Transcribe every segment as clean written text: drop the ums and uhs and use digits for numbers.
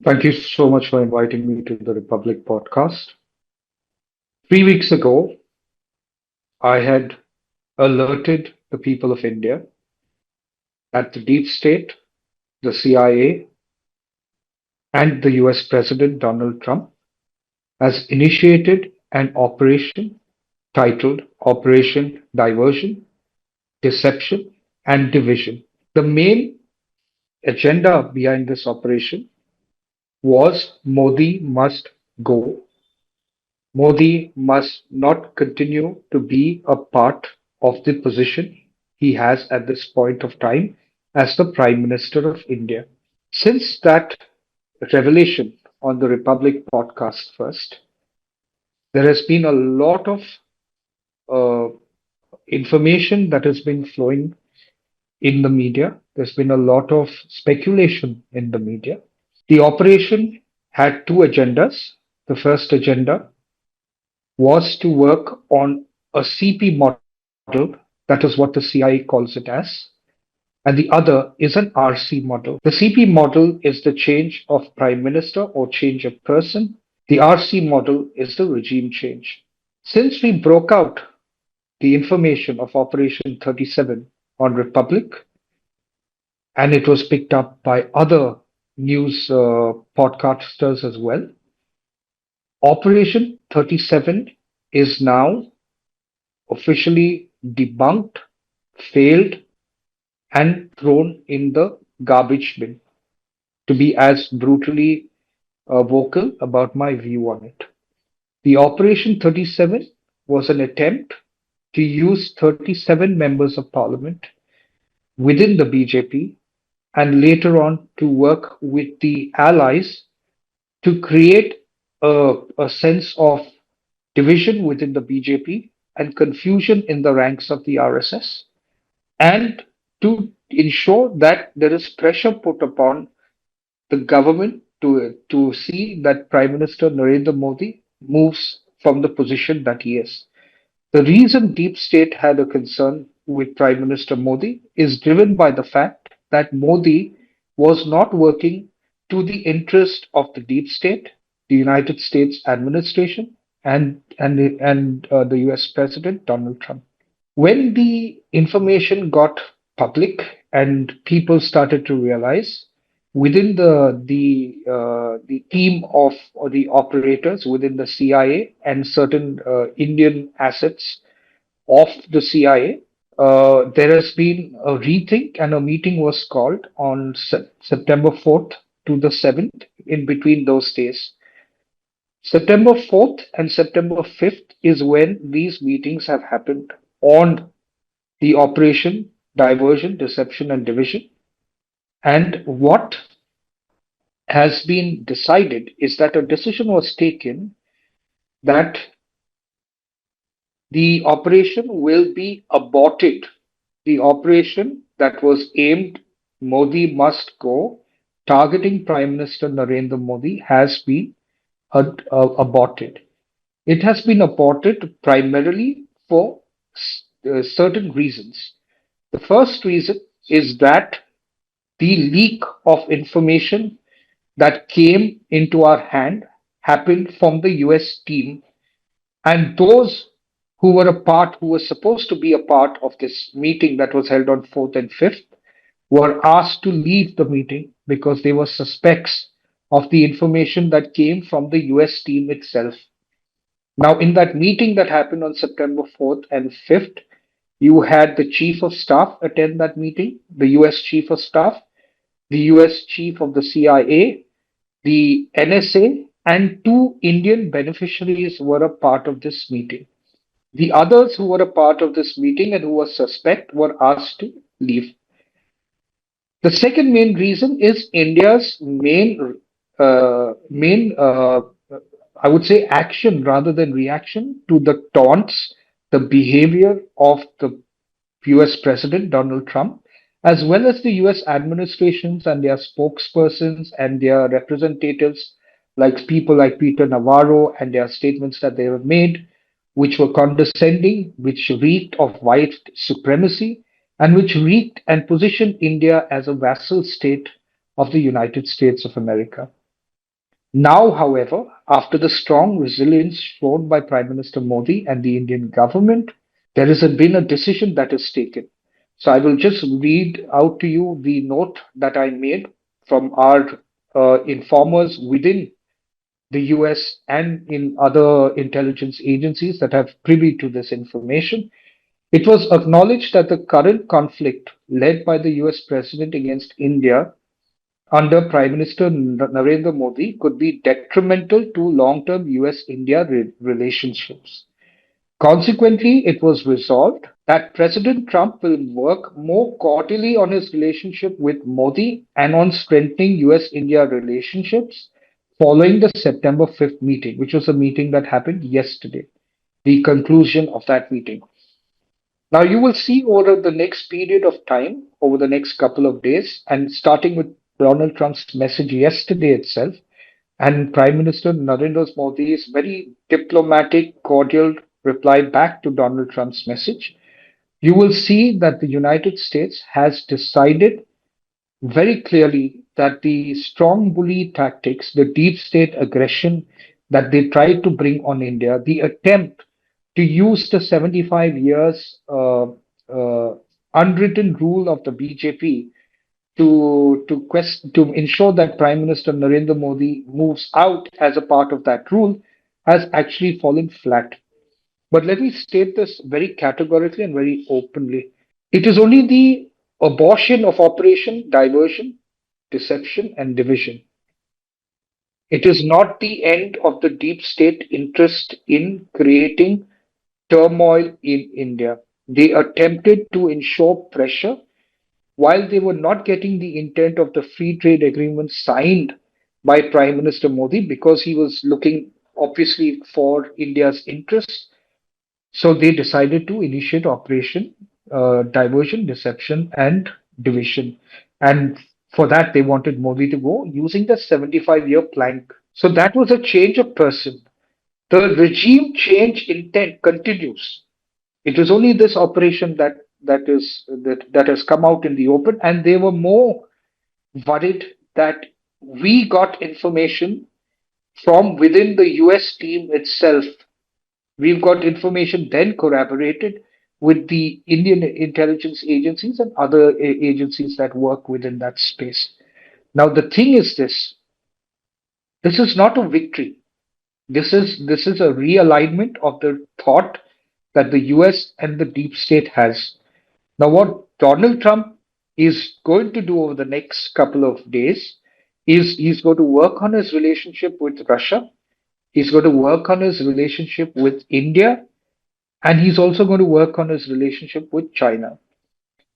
Thank you so much for inviting me to the Republic podcast. 3 weeks ago, I had alerted the people of India that the deep state, the CIA, and the US President Donald Trump has initiated an operation titled Operation Diversion, Deception, and Division. The main agenda behind this operation was Modi must go. Modi must not continue to be a part of the position he has at this point of time as the Prime Minister of India. Since that revelation on the Republic podcast first, there has been a lot of uh, information that has been flowing in the media. There's been a lot of speculation in the media. The operation had two agendas. The first agenda was to work on a CP model, that is what the CIA calls it as, and the other is an RC model. The CP model is the change of prime minister or change of person. The RC model is the regime change. Since we broke out the information of Operation 37 on Republic, and it was picked up by other news podcasters as well, Operation 37 is now officially debunked, failed, and thrown in the garbage bin, to be as brutally vocal about my view on it. The Operation 37 was an attempt to use 37 members of parliament within the BJP and later on to work with the allies to create a sense of division within the BJP and confusion in the ranks of the RSS, and to ensure that there is pressure put upon the government to see that Prime Minister Narendra Modi moves from the position that he is. The reason deep state had a concern with Prime Minister Modi is driven by the fact that Modi was not working to the interest of the deep state, the United States administration, and the US President Donald Trump. When the information got public and people started to realize within the team of or the operators within the CIA and certain Indian assets of the CIA, there has been a rethink and a meeting was called on September 4th to the 7th in between those days. September 4th and September 5th is when these meetings have happened on the Operation Diversion, Deception, and Division. And what has been decided is that a decision was taken that the operation will be aborted. The operation that was aimed Modi must go, targeting Prime Minister Narendra Modi, has been aborted. It has been aborted primarily for certain reasons. The first reason is that the leak of information that came into our hand happened from the US team, and those who were supposed to be a part of this meeting that was held on 4th and 5th, were asked to leave the meeting because they were suspects of the information that came from the US team itself. Now, in that meeting that happened on September 4th and 5th, you had the chief of staff attend that meeting, the US chief of staff, the US chief of the CIA, the NSA, and two Indian beneficiaries were a part of this meeting. The others who were a part of this meeting and who were suspect were asked to leave. The second main reason is India's main, I would say, action rather than reaction to the taunts, the behavior of the US President Donald Trump, as well as the US administrations and their spokespersons and their representatives, like people like Peter Navarro and their statements that they have made, which were condescending, which reeked of white supremacy, and which reeked and positioned India as a vassal state of the United States of America. Now, however, after the strong resilience shown by Prime Minister Modi and the Indian government, there has been a decision that is taken. So I will just read out to you the note that I made from our informers within the US and in other intelligence agencies that have privy to this information. It was acknowledged that the current conflict led by the US president against India under Prime Minister Narendra Modi could be detrimental to long term US India relationships. Consequently, it was resolved that President Trump will work more cordially on his relationship with Modi and on strengthening US India relationships following the September 5th meeting, which was a meeting that happened yesterday, the conclusion of that meeting. Now, you will see over the next period of time, over the next couple of days, and starting with Donald Trump's message yesterday itself, and Prime Minister Narendra Modi's very diplomatic, cordial reply back to Donald Trump's message, you will see that the United States has decided very clearly that the strong bully tactics, the deep state aggression that they tried to bring on India, the attempt to use the 75 years unwritten rule of the BJP to ensure that Prime Minister Narendra Modi moves out as a part of that rule has actually fallen flat. But let me state this very categorically and very openly. It is only the abortion of Operation Diversion, Deception, and Division. It is not the end of the deep state interest in creating turmoil in India. They attempted to ensure pressure while they were not getting the intent of the free trade agreement signed by Prime Minister Modi because he was looking obviously for India's interests. So they decided to initiate Operation Diversion, Deception, and Division. And for that, they wanted Modi to go using the 75-year plank. So that was a change of person. The regime change intent continues. It is only this operation that has come out in the open, and they were more worried that we got information from within the US team itself. We've got information then corroborated with the Indian intelligence agencies and other agencies that work within that space. Now the thing is this is not a victory. This is a realignment of the thought that the US and the deep state has. Now, what Donald Trump is going to do over the next couple of days is he's going to work on his relationship with Russia. He's going to work on his relationship with India, and he's also going to work on his relationship with China.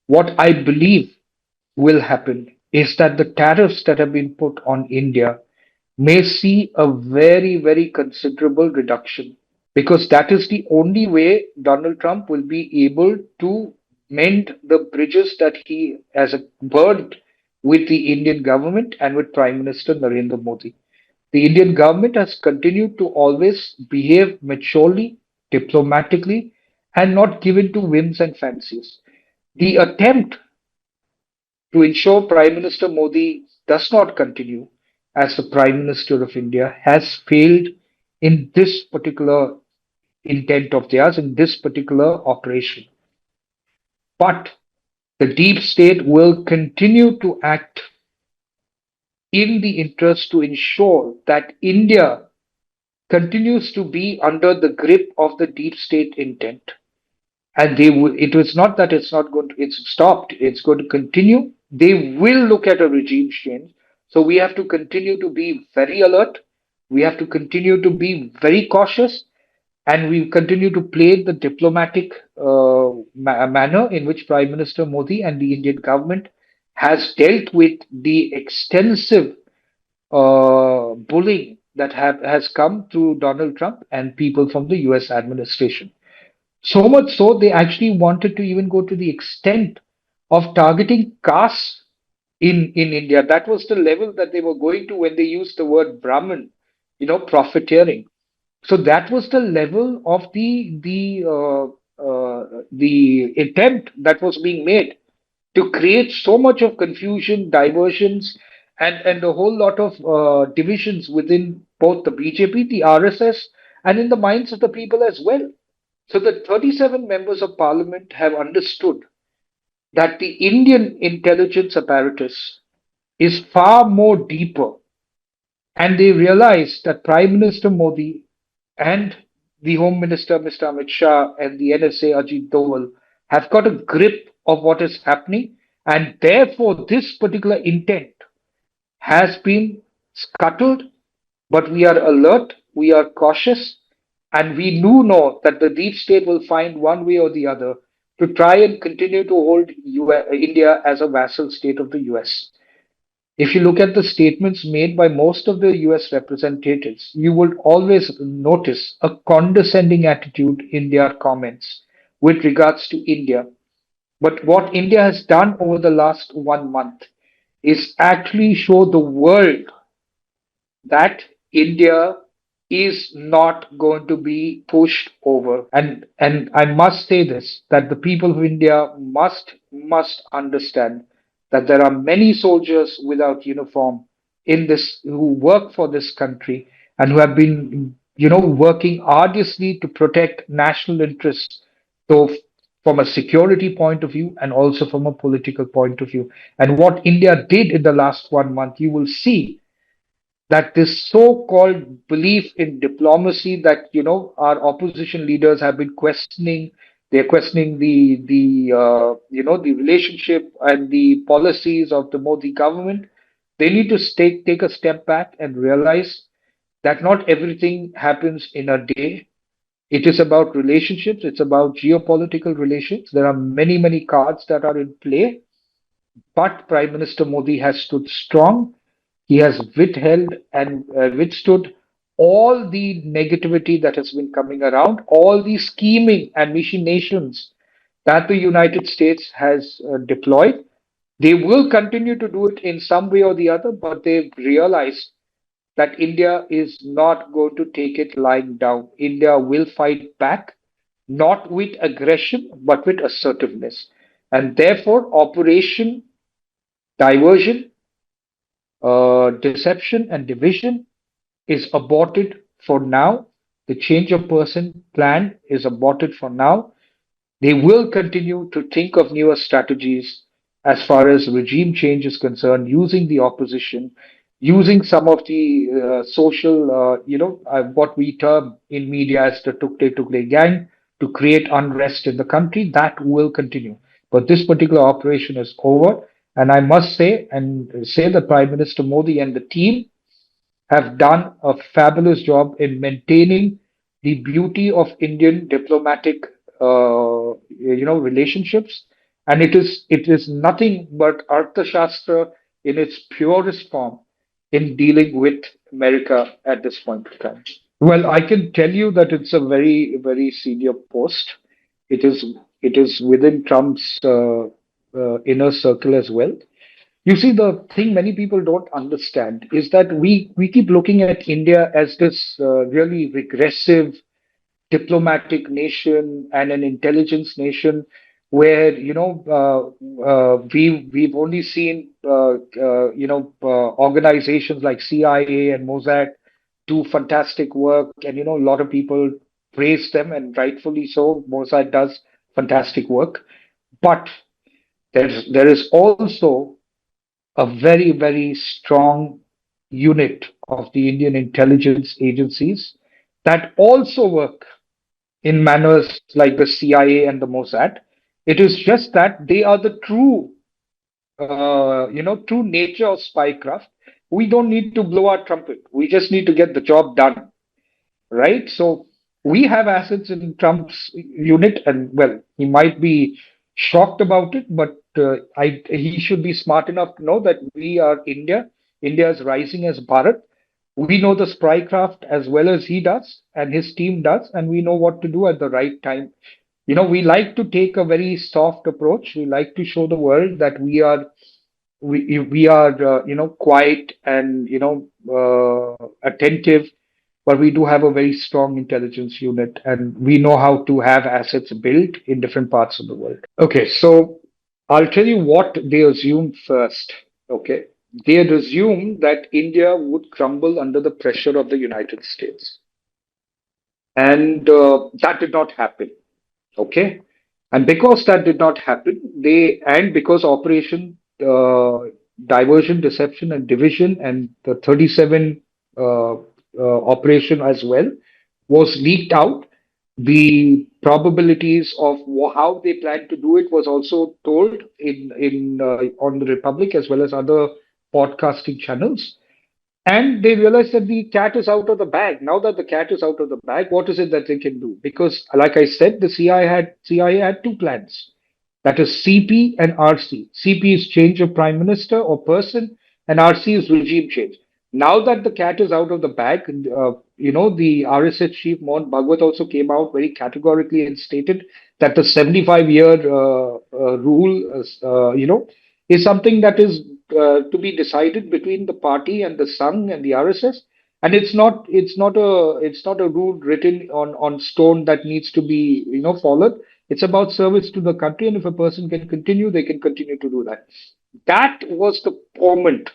What I believe will happen is that the tariffs that have been put on India may see a very, very considerable reduction because that is the only way Donald Trump will be able to mend the bridges that he has burned with the Indian government and with Prime Minister Narendra Modi. The Indian government has continued to always behave maturely, diplomatically, and not given to whims and fancies. The attempt to ensure Prime Minister Modi does not continue as the Prime Minister of India has failed in this particular intent of theirs in this particular operation. But the deep state will continue to act in the interest to ensure that India continues to be under the grip of the deep state intent. And they will, it was not that it's not going to, it's stopped, it's going to continue. They will look at a regime change. So we have to continue to be very alert. We have to continue to be very cautious and we continue to play the diplomatic manner in which Prime Minister Modi and the Indian government has dealt with the extensive bullying that has come through Donald Trump and people from the US administration. So much so, they actually wanted to even go to the extent of targeting castes in India. That was the level that they were going to when they used the word Brahmin, profiteering. So that was the level of the attempt that was being made to create so much of confusion, diversions, and a whole lot of divisions within both the BJP, the RSS, and in the minds of the people as well. So the 37 members of parliament have understood that the Indian intelligence apparatus is far more deeper, and they realize that Prime Minister Modi and the Home Minister, Mr. Amit Shah, and the NSA, Ajit Doval, have got a grip of what is happening, and therefore this particular intent has been scuttled, but we are alert, we are cautious, and we do know that the deep state will find one way or the other to try and continue to hold India as a vassal state of the US. If you look at the statements made by most of the US representatives, you will always notice a condescending attitude in their comments with regards to India. But what India has done over the last 1 month is actually show the world that India is not going to be pushed over. And I must say this that the people of India must understand that there are many soldiers without uniform in this who work for this country and who have been working arduously to protect national interests. So from a security point of view and also from a political point of view. And what India did in the last 1 month, you will see that this so-called belief in diplomacy that our opposition leaders have been questioning. They're questioning the relationship and the policies of the Modi government. They need to take a step back and realize that not everything happens in a day. It is about relationships. It's about geopolitical relations. There are many cards that are in play, but Prime Minister Modi has stood strong. He has withheld and withstood all the negativity that has been coming around, all the scheming and machinations that the United States has deployed. They will continue to do it in some way or the other, but they've realized that India is not going to take it lying down. India will fight back, not with aggression, but with assertiveness. And therefore, Operation Diversion, deception, and division is aborted for now. The change of person plan is aborted for now. They will continue to think of newer strategies as far as regime change is concerned, using the opposition, using some of the social, what we term in media as the Tukle Tukle gang to create unrest in the country. That will continue. But this particular operation is over. And I must say that Prime Minister Modi and the team have done a fabulous job in maintaining the beauty of Indian diplomatic, relationships, and it is nothing but Arthashastra in its purest form in dealing with America at this point of time. Well, I can tell you that it's a very senior post. It is it is within Trump's inner circle as well. You see, the thing many people don't understand is that we keep looking at India as this really regressive diplomatic nation and an intelligence nation where we've only seen organizations like CIA and Mossad do fantastic work, and a lot of people praise them, and rightfully so. Mossad does fantastic work, but there is also a very strong unit of the Indian intelligence agencies that also work in manners like the CIA and the Mossad. It is just that they are the true nature of spycraft. We don't need to blow our trumpet. We just need to get the job done, right? So we have assets in Trump's unit, and well, he might be shocked about it, but he should be smart enough to know that we are India. India is rising as Bharat. We know the spycraft as well as he does, and his team does, and we know what to do at the right time. We like to take a very soft approach. We like to show the world that we are quiet and attentive, but we do have a very strong intelligence unit, and we know how to have assets built in different parts of the world. Okay, so I'll tell you what they assumed first. Okay, they had assumed that India would crumble under the pressure of the United States. And that did not happen. Okay. And because that did not happen, and because Operation Diversion, Deception, and Division and the 37 operation as well was leaked out, the probabilities of how they planned to do it was also told in on the Republic as well as other podcasting channels. And they realized that the cat is out of the bag. Now that the cat is out of the bag, what is it that they can do? Because, like I said, the CIA had two plans. That is CP and RC. CP is change of prime minister or person, and RC is regime change. Now that the cat is out of the bag, the RSS chief Mohan Bhagwat also came out very categorically and stated that the 75-year rule, is something that is to be decided between the party and the Sangh and the RSS, and it's not a rule written on stone that needs to be followed. It's about service to the country, and if a person can continue, they can continue to do that. That was the moment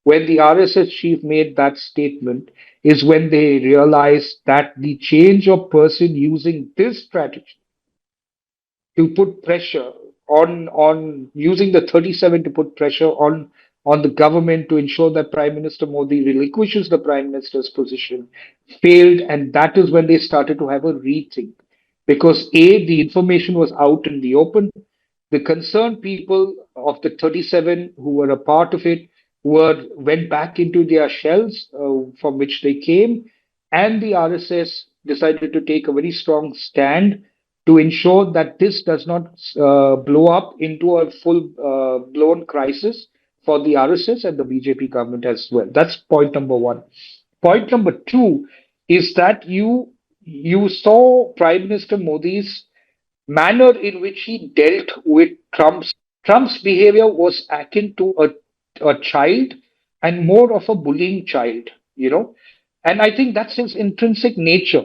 when the RSS chief made that statement, is when they realized that the change of person using this strategy to put pressure on using the 37 to put pressure on the government to ensure that Prime Minister Modi relinquishes the Prime Minister's position failed, and that is when they started to have a rethink, because the information was out in the open. The concerned people of the 37 who were a part of it went back into their shells from which they came, and the RSS decided to take a very strong stand to ensure that this does not blow up into a full blown crisis for the RSS and the BJP government as well. That's point number one. Point number two is that you saw Prime Minister Modi's manner in which he dealt with Trump's behavior was akin to a child, and more of a bullying child, you know. And I think that's his intrinsic nature.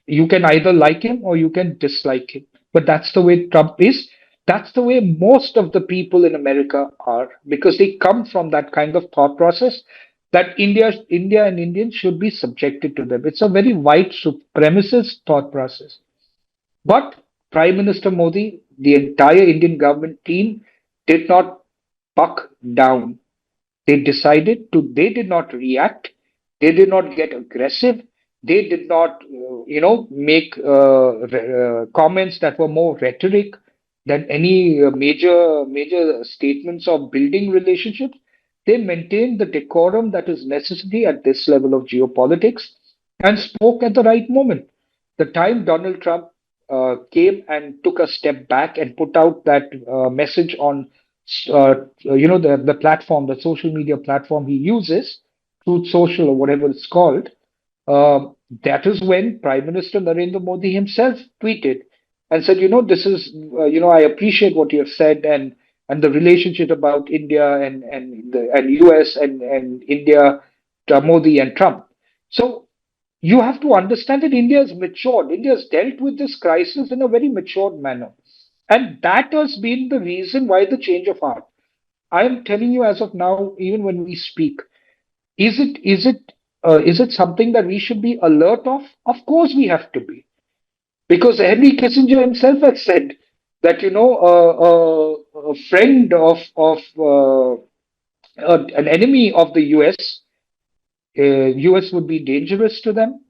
You can either like him or you can dislike him. But that's the way Trump is. That's the way most of the people in America are, because they come from that kind of thought process that India and Indians should be subjected to them. It's a very white supremacist thought process. But Prime Minister Modi, the entire Indian government team did not buck down. They did not react. They did not get aggressive. They did not, make comments that were more rhetoric than any major statements of building relationships. They maintained the decorum that is necessary at this level of geopolitics and spoke at the right moment. The time Donald Trump came and took a step back and put out that message on the platform, the social media platform he uses, Truth Social or whatever it's called, uh, that is when Prime Minister Narendra Modi himself tweeted and said, this is, I appreciate what you have said, and the relationship about India and US and India, Modi and Trump. So you have to understand that India has matured. India has dealt with this crisis in a very matured manner. And that has been the reason why the change of heart. I am telling you as of now, even when we speak, is it something that we should be alert of? Of course, we have to be, because Henry Kissinger himself has said that a friend of an enemy of the US would be dangerous to them,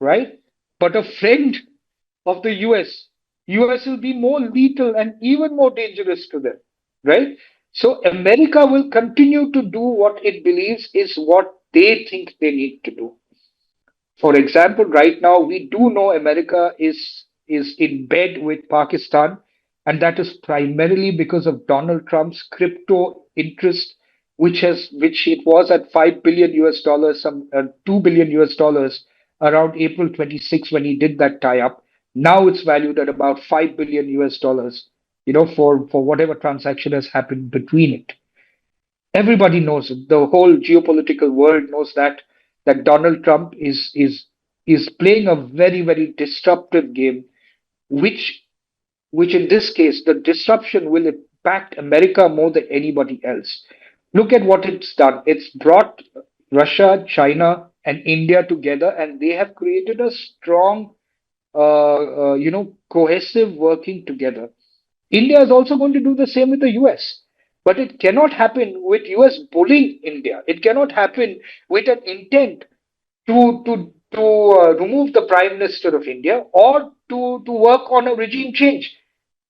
right? But a friend of the US will be more lethal and even more dangerous to them, right? So America will continue to do what it believes is what they think they need to do. For example, right now we do know America is in bed with Pakistan, and that is primarily because of Donald Trump's crypto interest, which it was at 5 billion US dollars, some 2 billion US dollars around April 26 when he did that tie up. Now it's valued at about 5 billion US dollars, for whatever transaction has happened between it. Everybody knows it. The whole geopolitical world knows that Donald Trump is playing a very, very disruptive game, which which in this case the disruption will impact America more than anybody else. Look at what it's done. It's brought Russia, China, and India together, and they have created a strong, cohesive working together. India is also going to do the same with the US. But it cannot happen with US bullying India. It cannot happen with an intent to remove the Prime Minister of India or to work on a regime change.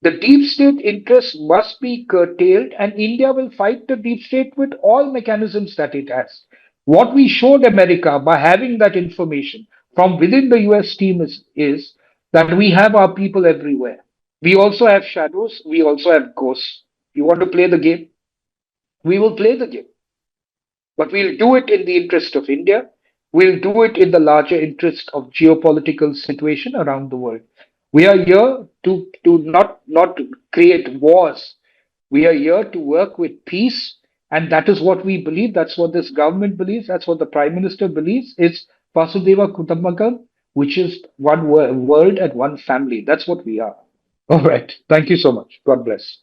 The deep state interests must be curtailed, and India will fight the deep state with all mechanisms that it has. What we showed America by having that information from within the US team is that we have our people everywhere. We also have shadows, we also have ghosts. You want to play the game? We will play the game. But we'll do it in the interest of India. We'll do it in the larger interest of geopolitical situation around the world. We are here to not to create wars. We are here to work with peace, and that is what we believe. That's what this government believes. That's what the Prime Minister believes. It's Vasudeva Kutumbakam, which is one world and one family. That's what we are. All right. Thank you so much. God bless.